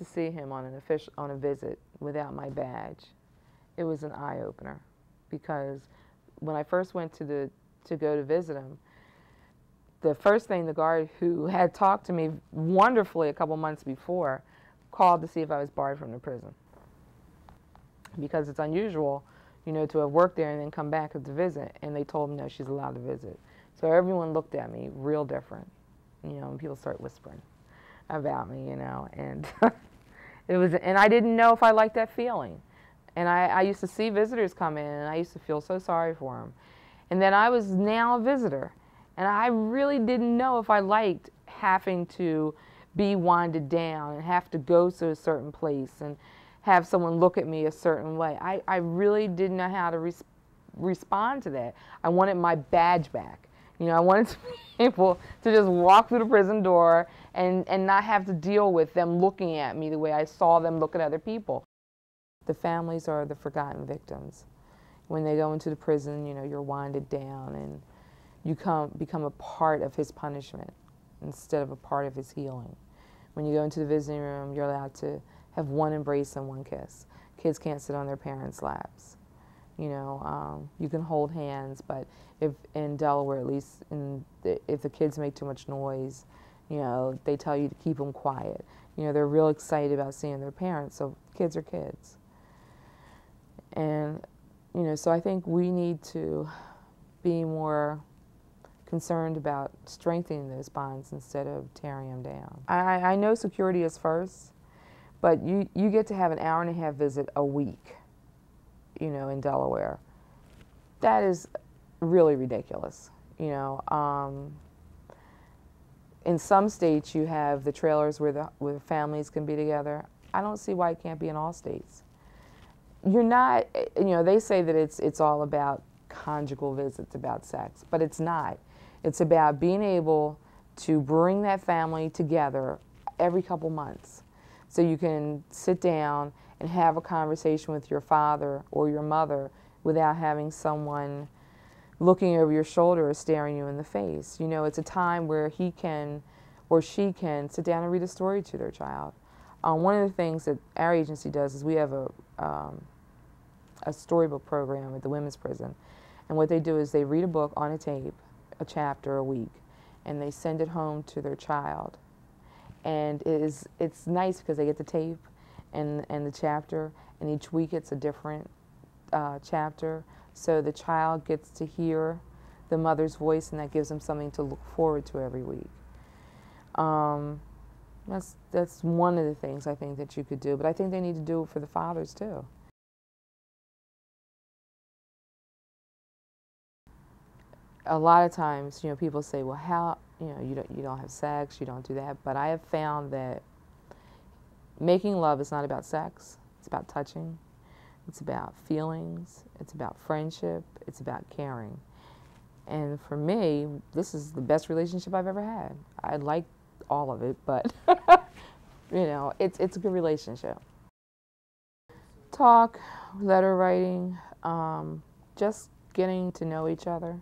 to see him on a visit without my badge, it was an eye-opener, because when I first went to go to visit him, the first thing, the guard who had talked to me wonderfully a couple months before called to see if I was barred from the prison, because it's unusual, you know, to have worked there and then come back to visit, and they told me no, she's allowed to visit. So everyone looked at me real different, you know, and people start whispering about me, you know, and and I didn't know if I liked that feeling. And I used to see visitors come in, and I used to feel so sorry for them. And then I was now a visitor, and I really didn't know if I liked having to be winded down and have to go to a certain place and have someone look at me a certain way. I really didn't know how to respond to that. I wanted my badge back. You know, I wanted to be able to just walk through the prison door and not have to deal with them looking at me the way I saw them look at other people. The families are the forgotten victims. When they go into the prison, you know, you're winded down and you become a part of his punishment instead of a part of his healing. When you go into the visiting room, you're allowed to have one embrace and one kiss. Kids can't sit on their parents' laps. You know, you can hold hands, but if in Delaware, at least, if the kids make too much noise, you know, they tell you to keep them quiet. You know, they're real excited about seeing their parents, so kids are kids. And, you know, so I think we need to be more concerned about strengthening those bonds instead of tearing them down. I know security is first, but you get to have an hour-and-a-half visit a week, you know, in Delaware. That is really ridiculous, you know. In some states, you have the trailers where the families can be together. I don't see why it can't be in all states. You're not, you know, they say that it's all about conjugal visits, about sex, but it's not. It's about being able to bring that family together every couple months, so you can sit down and have a conversation with your father or your mother without having someone looking over your shoulder or staring you in the face. You know, it's a time where he can or she can sit down and read a story to their child. One of the things that our agency does is we have a storybook program at the women's prison, and what they do is they read a book on a tape, a chapter a week, and they send it home to their child. And it's nice because they get the tape and the chapter, and each week it's a different chapter, so the child gets to hear the mother's voice, and that gives them something to look forward to every week. That's one of the things I think that you could do, but I think they need to do it for the fathers too. A lot of times, you know, people say, well, how, you know, you don't have sex, you don't do that, but I have found that making love is not about sex. It's about touching, it's about feelings, it's about friendship, it's about caring. And for me, this is the best relationship I've ever had. I like all of it, but you know, it's a good relationship. Talk, letter writing, just getting to know each other.